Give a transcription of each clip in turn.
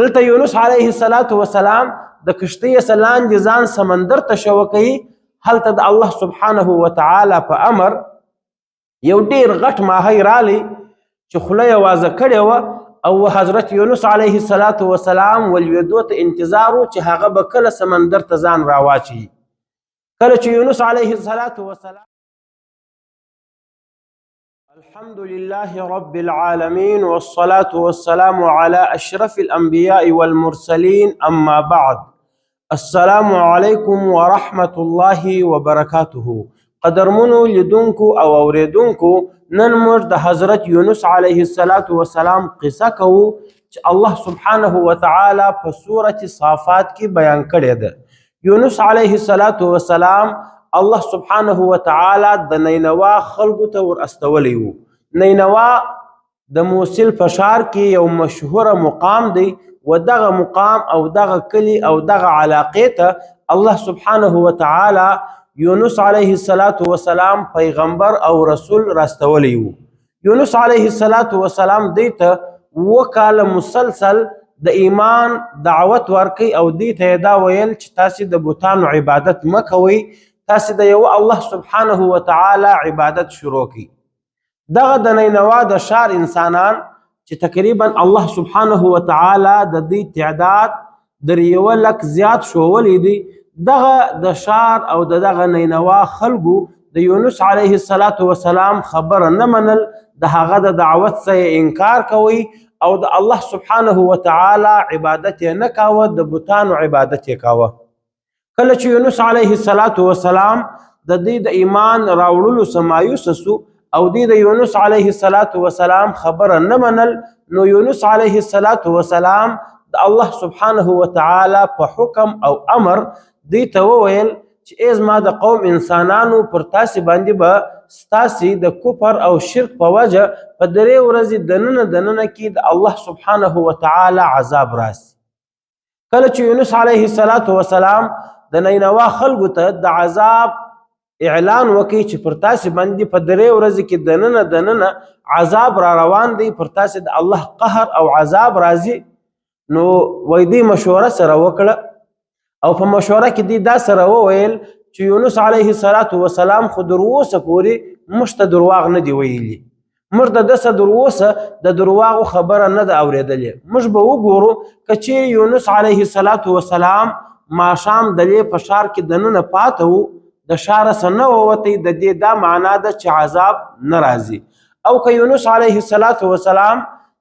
دلته یونس علیه السلام د کشتۍ لاندې ځان سمندر ته شوه کوي. هلته د الله سبحانه وتعالی په امر یو ډیر غټ ماهی رالی چې خوله یې وازه کړې وه او حضرت یونس علیه السلام ولویدو ته انتظار و چې هغه به کله سمندر ته ځان راواچوي. کله چې یونس علیه السلام الحمد لله رب العالمين والصلاة والسلام على أشرف الأنبياء والمرسلين أما بعد. السلام عليكم ورحمة الله وبركاته. قدرمنو لیدونکو او اوریدونکو، نن موږ د حضرت یونس علیه السلام قصه کوو چې الله سبحانه وتعالی په سورة صافات کې بیان کړې ده. یونس علیه السلام الله سبحانه وتعالی د نینوا خلکو ته ور استولی و. نینوا د موصل په ښار کې یو مشهوره مقام دی و دغه مقام او دغه کلی او دغه علاقې ته الله سبحانه وتعالی یونس علیه السلام پیغمبر او رسول راستولی و. یونس علیه السلام دی ته 2 کاله مسلسل د ایمان دعوت ورکي او دی ته دا ویل چې تاسې د بوتانو عبادت مه کوئ، تاسې د یو الله سبحانه وتعالی عبادت شروع کړئ. دغه د نینوا د ښار انسانان چې تقریبا الله سبحانه وتعالی د دې تعداد در 1 لک زیات شوولی دی، دغه د ښار او دغه نینوا خلکو د یونس علیه السلام خبره نه منل، د هغه د دعوت څخه انکار کوي او د الله سبحانه وتعالی عبادت یې نه کاوه، د بوتانو عبادت یې کاوه. کله چې یونس علیه السلام د دې د ایمان راوړلو څخه مایوسه سو او د یونس علیه السلام خبره نه منل، نو یونس علیه السلام د الله سبحانه وتعالی په حکم او امر دې ته وویل چې ای زما د قوم انسانانو، پر تاسې باندې به ستاسې د کفر او شرک په وجه په 3 ورځې دننه کې د الله سبحانه وتعالی عذاب راسي. کله چې یونس علیه السلام د نینوا خلکو ته د عذاب اعلان وکړي چې پر تاسې باندې په 3 ورځې کې دننه عذاب را روان دی، پر تاسې د الله قهر او عذاب راځي، نو وایي دوی مشوره سره وکړه او په مشوره کې دوی دا سره وویل چې یونس علیه السلام خو در اوسه پورې موږ ته درواغ نه دی ویلي، موږ د ده څخه در اوسه د درواغو خبره نه ده اورېدلې. موږ به وګورو که چیرې یونس علیه السلام ماښام د دې په ښار کې دننه پاته و، د ښاره څخه نه ووتی، د دې دا معنا ده چې عذاب نه راځي. او که یونس علیه السلام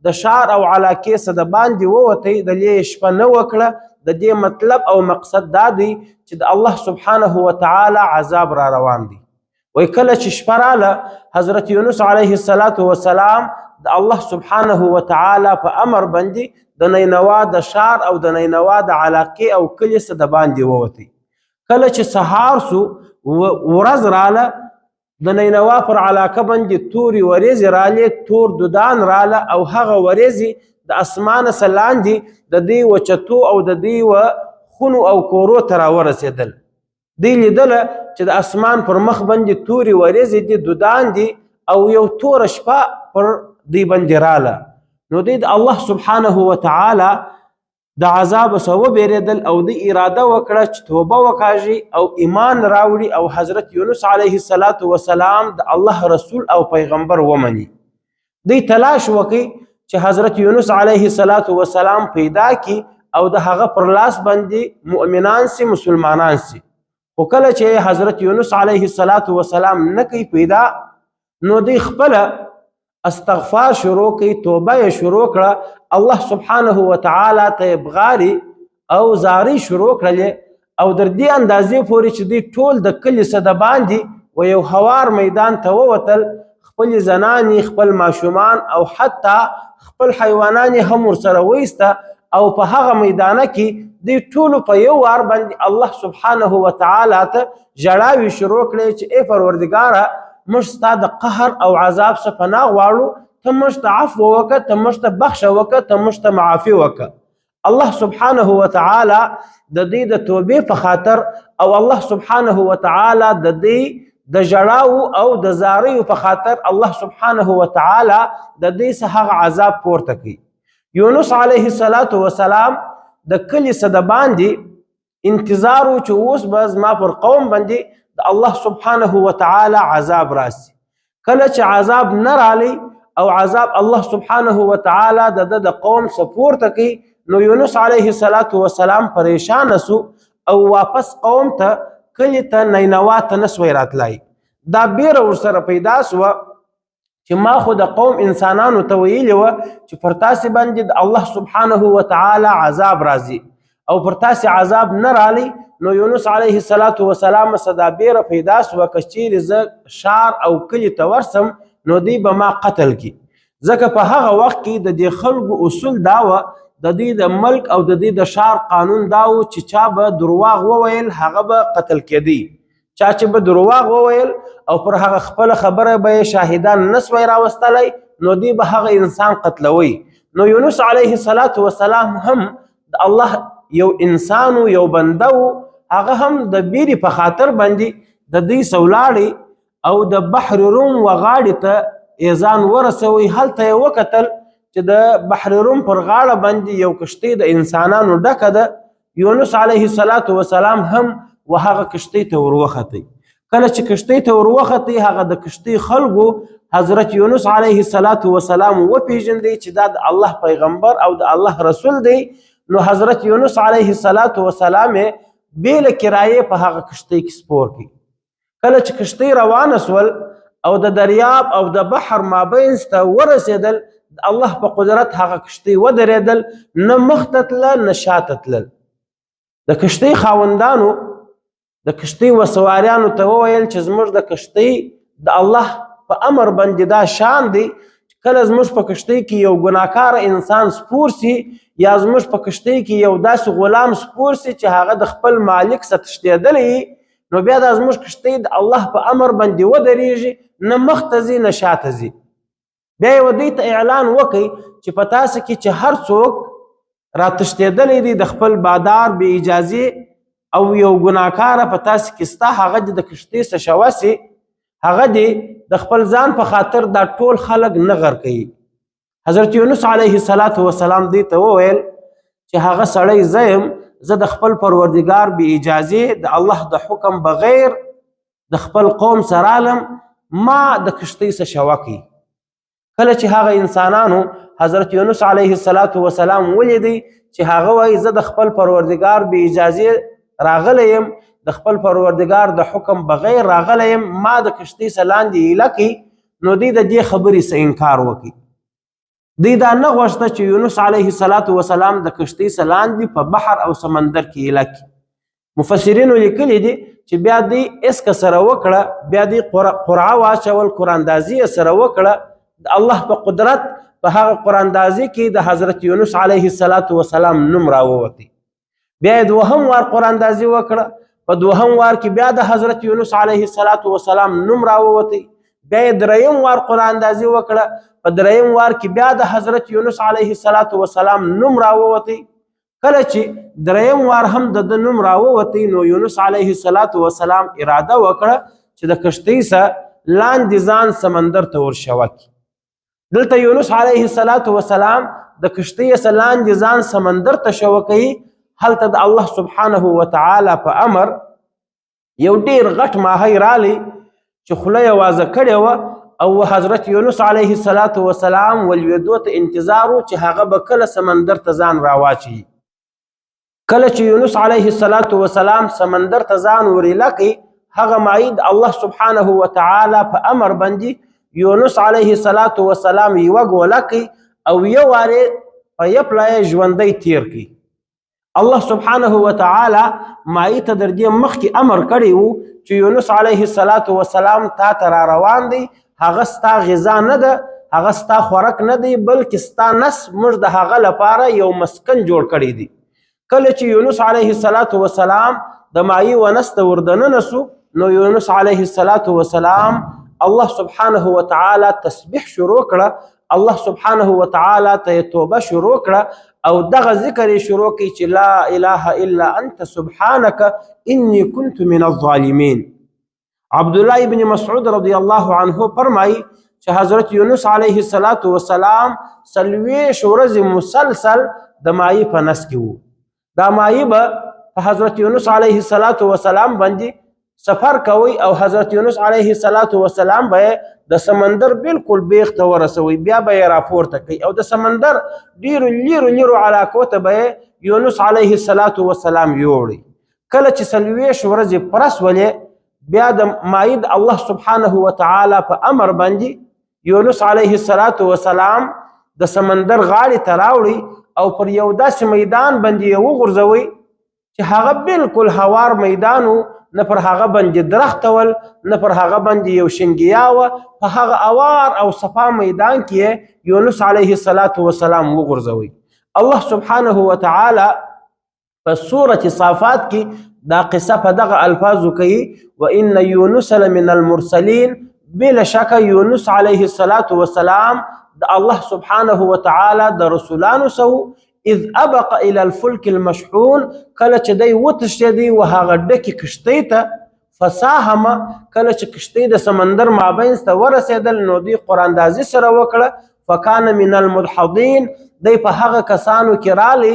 د ښار او علاقې څخه د باندې ووتی، د دې شپه نه وکړه، د دې مطلب او مقصد دا دی چې د الله سبحانه وتعالی عذاب را روان دی. وی کله چې شپه راله، حضرت یونس علیه السلام د الله سبحانه وتعالی په امر باندې د نینوا د ښار او د نینوا د علاقې او کلي څخه د باندې ووتی. کله چې سهار سو، ورځ راله، د نینوا پر علاقه باندې تورې ورېځې رالې، تور دودان راله او هغه ورېځې د اسمانه څخه لاندې د دوی وچتو او د دوی و خونو او کورو ته راورسېدل. دوی لیدله چې د اسمان پر مخ باندې تورې ورېځې دي، دودان دي او یو توره شپه پر دوی باندې راله. نو دوی د الله سبحانه وتعالی د عذاب څخه وبېرېدل او دوی اراده وکړه چې توبه وکاږي او ایمان راوړي او حضرت یونس علیه السلام د الله رسول او پیغمبر ومني. دوی تلاش وکړي چې حضرت یونس علیه السلام پیدا کی او د هغه پر لاس باندې مؤمنان سي، مسلمانان سي. خو کله چې حضرت یونس علیه السلام نه کوي پیدا، نو دوی خپله استغفار شروع کړي، توبه یې شروع کړه، الله سبحانه وتعالی ته بغاري او زاری شروع کړلې او در دې اندازې پورې چې دوی ټول د کلي څخه د باندې و یو هوار میدان ته ووتل، خپل زنانې، خپل ماشومان او حتی خپل حیوانان هم ورسره وایسته او په هغه میدانه کې دوی ټولو په یو وار باندې الله سبحانه وتعالی ته ژړاوې شروع کړې چې ای پروردګاره، موږ ستا د قهر او عذاب څخه پناه غواړو، ته موږ ته عفو وکړه، ته موږ ته بخښه وکړه، ته موږ ته معافي وکړه. الله سبحانه وتعالی د دې د توبې په خاطر او الله سبحانه وتعالی د دې د ژړاو او د زاریو په خاطر الله سبحانه وتعالی د دې څخه عذاب پورته کوي. یونس علیه السلام د کلي څه د باندې انتظار و چې اوس به زما پر قوم باندې د الله سبحانه وتعالی عذاب راسي. کله چې عذاب نه رالی او عذاب الله سبحانه وتعالی د قوم سپورته کوي نو یونس علیه السلام پریشان سو او واپس قوم ته کلي ته نینوا ته نسوی راتلای. دا بیره ورسره پیدا سوه چې ما خو د قوم انسانانو ته ویلي وه چې پر تاسې باندې د الله سبحانه وتعالی عذاب راځي او پر تاسې عذاب نه رالی. نو یونس علیه السلام څه دا بیره پیدا سوه که چیرې زه ښار او کلي ته ورسم نو دوی به ما قتل کړي، ځکه په هغه وخت کې د دې خلکو اصول دا وه، د دوی د ملک او د دوی د ښار قانون دا و چې چا به درواغ وویل هغه به قتل کېدی. چا چې به درواغ وویل او پر هغه خپله خبره به یې شاهدان نسوی راوستلی نو دوی به هغه انسان قتلوي. نو یونس علیه السلام هم د الله یو انسان و، یو بنده و، هغه هم د بیرې په خاطر باندې د دوی سولاړې او د بحر روم وغاړې ته ایزان ورسوي. هلته یې وکتل چې د بحر روم پر غاړه باندې یو کشتۍ د انسانانو ډکه ده. یونس علیه السلام هم و هغه کشتۍ ته وروختی. کله چې کشتۍ ته وروختی هغه د کشتۍ خلکو حضرت یونس علیه السلام وپیژندی چې دا د الله پیغمبر او د الله رسول دی. نو حضرت یونس علیه السلام بیله کرایې په هغه کشتۍ کې سپور کړي. کله چې کشتۍ روانه سول او د دریاب او د بحر مابینځ ته ورسېدل د الله په قدرت هغه کشتۍ ودرېدل، نه مخته تله نه شاته تلل. د کشتۍ خاوندانو د کشتۍ وسواریانو ته وویل چې زموږ د کشتۍ د الله په امر باندې دا شان دی چې کله زموږ په کشتۍ کې یو ګناهکاره انسان سپور سي یا زموږ په کشتۍ کې یو داسې غلام سپور سي چې هغه د خپل مالک څخه تښتېدلی نو بیا دا زموږ کشتۍ د الله په امر باندې ودرېږي، نه مخته ځي نه شاته ځي. بیا یې دوی ته اعلان وکړي چې په تاسو کې چې هر څوک راتښتېدلی دی د خپل بادار بې اجازې او یو ګناهکاره په تاسو کې سته، هغه دې د کشتۍ څخه شوسي، هغه دې د خپل ځان په خاطر دا ټول خلک نه غرقوي. حضرت یونس علیه السلام دې ته وویل چې هغه سړی زه یم، زه د خپل پروردګار بې اجازې د الله د حکم بغیر د خپل قوم سره رالم، ما د کشتۍ څخه شوه کړي. کله چې هغه انسانانو حضرت یونس علیه السلام ولیدی چې هغه وایي زه د خپل پروردګار بې اجازې راغلی یم، د خپل پروردګار د حکم بغیر راغلی یم، ما د کشتۍ څخه لاندې ایله کړي، نو دوی د دې خبرې څخه انکار وکړي. دوی دا نه غوښته چې یونس علیه السلام د کشتۍ څخه لاندې په بحر او سمندر کې ایله کړي. مفسرینو لیکلي دي چې بیا دوی اسکه سره وکړه، بیا دوی قرعه واچول، قراندازي یې سره وکړه. د الله په قدرت په هغه قراندازي کې د حضرت یونس علیه السلام نوم راووتی. بیا یې دوهم وار قراندازي وکړه، په دوهم وار کې بیا د حضرت یونس علیه السلام نوم راووتی. بیا یې دریم وار قراندازي وکړه، په دریم وار کې بیا د حضرت یونس علیه السلام نوم راووتی. کله چې دریم وار هم د نوم راووتی نو یونس علیه السلام اراده وکړه چې د کشتۍ څخه لاندې ځان سمندر ته ورشوه کړي. دلته یونس علیه السلام د کشتۍ څخه لاندې ځان سمندر ته شوه کوي. هلته د الله سبحانه وتعالی په امر یو ډیر غټ ماهی رالی چې خوله یې وازه کړې وه او حضرت یونس علیه السلام ولویدو ته انتظار و چې هغه به کله سمندر ته ځان راواچوي. کله چې یونس علیه السلام سمندر ته ځان ورایله کړي، هغه ماهی د الله سبحانه وتعالی په امر باندې یونس علیه السلام یوه ګوله کړي او یو وارې په یپله یې ژوندی تیر کړي. الله سبحانه وتعالی ماهی ته در دې مخکې امر کړی و چې یونس علیه السلام تا ته را روان دی، هغه ستا غذا نه ده، هغه ستا خوراک نه دی، بلکې ستا نس موږ د هغه لپاره یو مسکن جوړ کړی دی. کله چې یونس علیه السلام د ماهی ونس ته وردننه سو نو یونس علیه السلام الله سبحانه وتعالی تسبیح شروع کړه، الله سبحانه وتعالی ته توبه شروع کړه او دغه ذکر یې شروع کړي چې لا اله الا انت سبحانك انی كنت من الظالمین. عبدالله ابن مسعود رضی الله عنه فرمایي چې حضرت یونس علیه السلام 40 ورځې مسلسل د مایې په نس کې وو. دا مایې به په حضرت یونس علیه السلام باندې سفر کوي او حضرت یونس علیه السلام به د سمندر بالکل بیخ ته ورسوي، بیا به یې راپورته کوي او د سمندر ډیرو لیرو علاقو ته به یونس علیه السلام یوړي. کله چې 40 ورځې پرسولې بیا د مایې د الله سبحانه وتعالی په امر باندې یونس علیه السلام د سمندر غاړې ته راوړي او پر یو داسې میدان باندې یې وغورځوي چې هغه بالکل هوار میدان و، نه پر هغه باندې درخت ول، نه پر هغه باندې یو شنګیا وه. په هغه اوار او صفا میدان کې یونس علیه السلام وغورځوي. الله سبحانه وتعالی په سورة صافات کې دا قصه په دغه الفاظو کوي: وان یونس لمن المرسلین، بلا شک یونس علیه السلام د الله سبحانه وتعالی د رسولانو سو. اذ ابق الى الفلك المشحون، کله چې دی وتښتېدی و هغه ډکې کښتۍ ته. فساهم، کله چې کښتۍ د سمندر مابینځ ته ورسېدل نو دوی قراندازي سره وکړه. فکان من المدحضین، دی په هغه کسانو کې رالی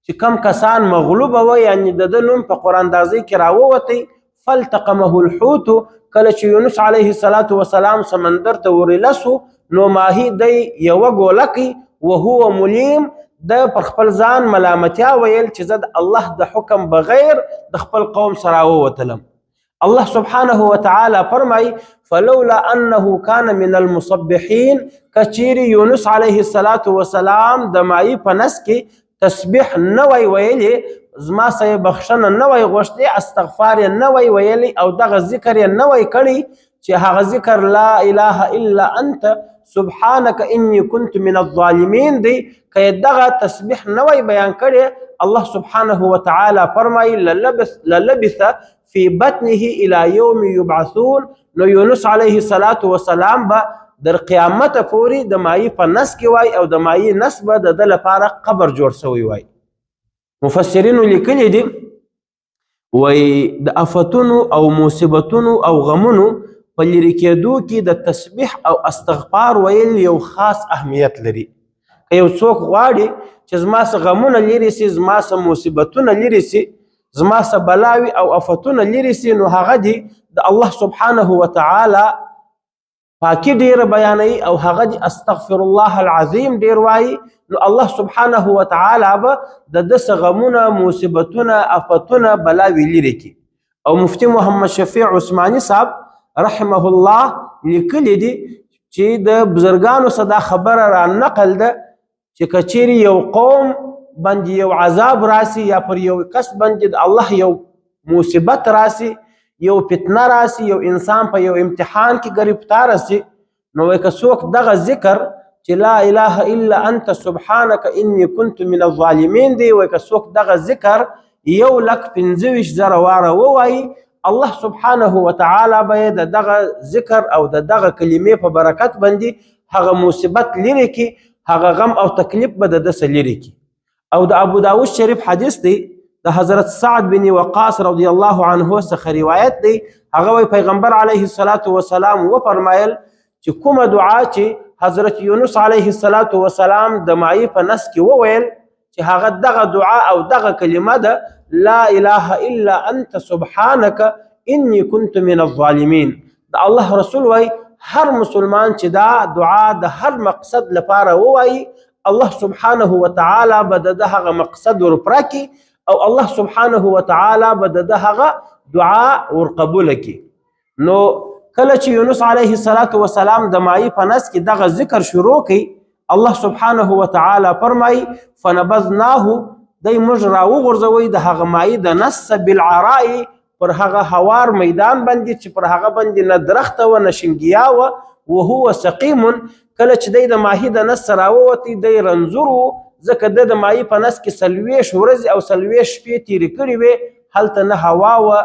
چې کم کسان مغلوبه وه، یعنی د ده نوم په قراندازۍ کې راووتی. فالتقمه الحوت، کله چې یونس علیه السلام سمندر ته ورلسو نو ماهی دی یوه ګولکۍ وهو ملیم، د پر خپل ځان ملامتیا ویل چې زه د الله د حکم بغیر د خپل قوم سره ووتلم. الله سبحانه وتعالی فرمای: فلولا انه كان من المصبحین، کچیرې یونس علیه السلام د مایې په نس کې تسبیح نه وی ویلی، زما سه بخښنه نه وی غوښتې، استغفار یې نه وی ویلی او دغه ذکر یې نه وی کړی چې هغه ذکر لا اله الا انت سبحانك انی كنت من الظالمین دی. که دغه تسبیح نه وی بیان کړی، الله سبحانه وتعالی فرمایي للبث فی بطنه الى یوم یبعثون، نو یونس علیه السلام به در قیامت پورې د مایې په نس کې وای او د مایې نس به د ده لپاره قبر جوړ سوی وای. مفسرینو لیکلي دي وایي د افتونو او مصیبتونو او غمونو په لرې کېدو کې د تسبیح او استغفار ویل یو خاص اهمیت لري. که یو څوک غواړي چې زما څه غمونه لرې سي، زما څه مصیبتونه لرې سي، زما څه بلاوي او افتونه لرې سي، نو هغه دي د الله سبحانه وتعالی پاکی ډیر بیانوي او هغه دي استغفر الله العظیم ډیر وایي. نو الله سبحانه وتعالی به د ده څه غمونه مصیبتونه افتونه بلاوي لرې کړي. او مفتی محمد شفیع عثماني صاحب رحمه الله لیکلی دي چې د بزرګانو څخه دا خبره را نقل ده چې که چیرې یو قوم باندې یو عذاب راسي یا پر یو کس باندې د الله یو مصیبت راسي، یو فتنه راسي، یو انسان په یو امتحان کې گرفتار سي، نو که څوک دغه ذکر چې لا اله الا انت سبحانك انی كنت من الظالمین دی، که څوک دغه ذکر 1,25,000 واره ووایي، الله سبحانه وتعالی به د دغه ذکر او د دغه کلمې په برکت باندې هغه مصیبت لرې کړي، هغه غم او تکلیف به د ده څه لرې کړي. او د ابو داود شریف حدیث دی، د حضرت سعد بن وقاص رضی الله عنه څخه روایت دی. هغه وایي پیغمبر علیه السلام وفرمایل چې کومه دعا چې حضرت یونس علیه السلام د مایې په نس کې وویل چې هغه دغه دعا او دغه کلمه ده لا اله الا انت سبحانك انی كنت من الظالمین. د الله رسول وایي هر مسلمان چې دا دعا د هر مقصد لپاره ووایي، الله سبحانه وتعالی به د هغه مقصد ورپوره کړي او الله سبحانه وتعالی به د هغه دعا ورقبوله کړي. نو کله چې یونس علیه السلام د مایې په نس کې دغه ذکر شروع کړي، الله سبحانه وتعالی فرمایي فنبذناه، دی موږ راوغورځوئ د هغه مایې د نس بالعراء، پر هغه هوار میدان باندې چې پر هغه باندې نه درخت وه نه شنګیا وه، وهو سقیم، کله چې دی د ماهي د نس راووتی دی رنځور و، ځکه د مایې په نس کې 40 ورځې او 40 شپې تېرې کړې وې، هلته نه هوا وه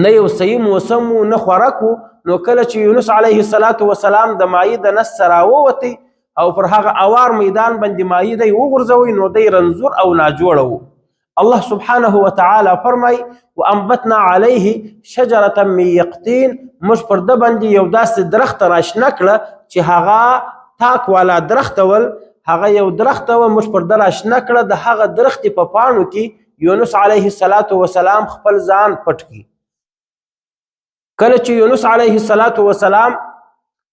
نه یو صحیح موسم و نه خوراک و. نو کله چې یونس علیه السلام د مایې د نس راووتی او پر هغه اوار میدان باندې مایې دی وغورځوئ، نو دی رنځور او ناجوړه و. الله سبحانه وتعالى فرمای وانبتنا عليه شجرة من یقطین، موږ پر ده باندې یو داسې درخت راشنه کړه چې هغه تاک والا درخت ول، هغه یو درخت و، موږ پر ده راشنه کړه د هغه درخت په پاڼو کې یونس علیه السلام خپل ځان پټ کړي. کله چې یونس علیه السلام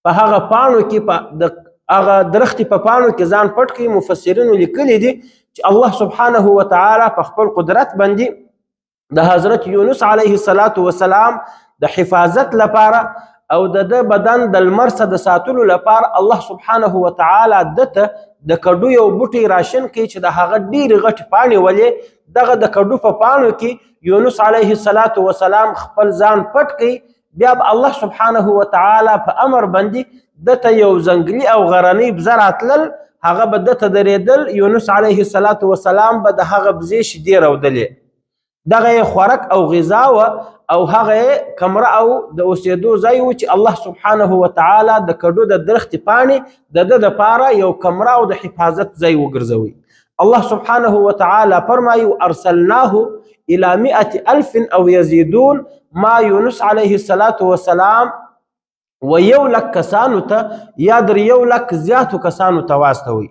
په هغه پاڼو کې د هغه درخت په پاڼو کې ځان پټ کړي، مفسرینو لیکلي دي چې الله سبحانه وتعالی په خپل قدرت باندې د حضرت یونس علیه السلام د حفاظت لپاره او د بدن د لمر څخه د ساتلو لپاره الله سبحانه وتعالی دته د کډو یو بوټی راشن کوي چې د هغه ډېرې غټې پاڼې ولې. دغه د کډو په پاڼو کې یونس علیه السلام خپل ځان پټ کوي. بیا به الله سبحانه وتعالی په امر باندې دته یو ځنګلي او غرنی بزه راتلل، هغه به دته درېدل، یونس علیه السلام به د هغه بزې شیدې رودلې. دغه یې خوراک او غذا وه او هغه کمره او د اوسېدو ځای و چې الله سبحانه وتعالی د کډو د درخت پاڼې د ده دپاره یو کمره او د حفاظت ځای وګرځوي. الله سبحانه وتعالی فرمایي ارسلناه الى 100,000 او یزیدون، ما یونس علیه السلام و 1,00,000 کسانو ته یا در 1,00,000 زیاتو کسانو ته واستوي.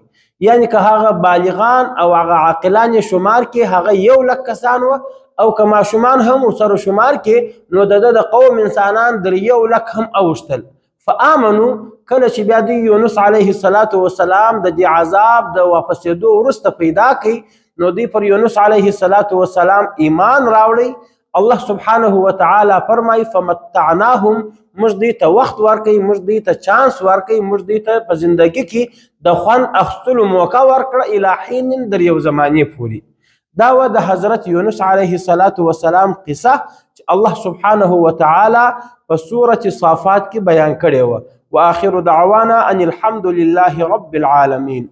یعنی که هغه بالغان او هغه عاقلان شمار کې هغه 1,00,000 کسان و او که ماشومان هم ورسره شمار کې نو د ده د قوم انسانان در 1,00,000 هم اوښتل. فآمنو، کله چې بیا دوی یونس علیه السلام د دې عذاب د واپسېدو وروسته پیدا کړي نو دوی پر یونس علیه السلام ایمان راوړی. الله سبحانه وتعالی فرمای فمتعناهم، موږ دوی ته وخت ورکوي، موږ دوی ته چانس ورکوي، موږ دوی ته په زندګي کې د خوند اخیستلو موقع ورکړه الی حین، در یو زمانې پورې. دا و د حضرت یونس علیه السلام قصه چې الله سبحانه وتعالی په سورة صافات کې بیان کړې وه. واخر دعوانا ان الحمد لله رب العالمین.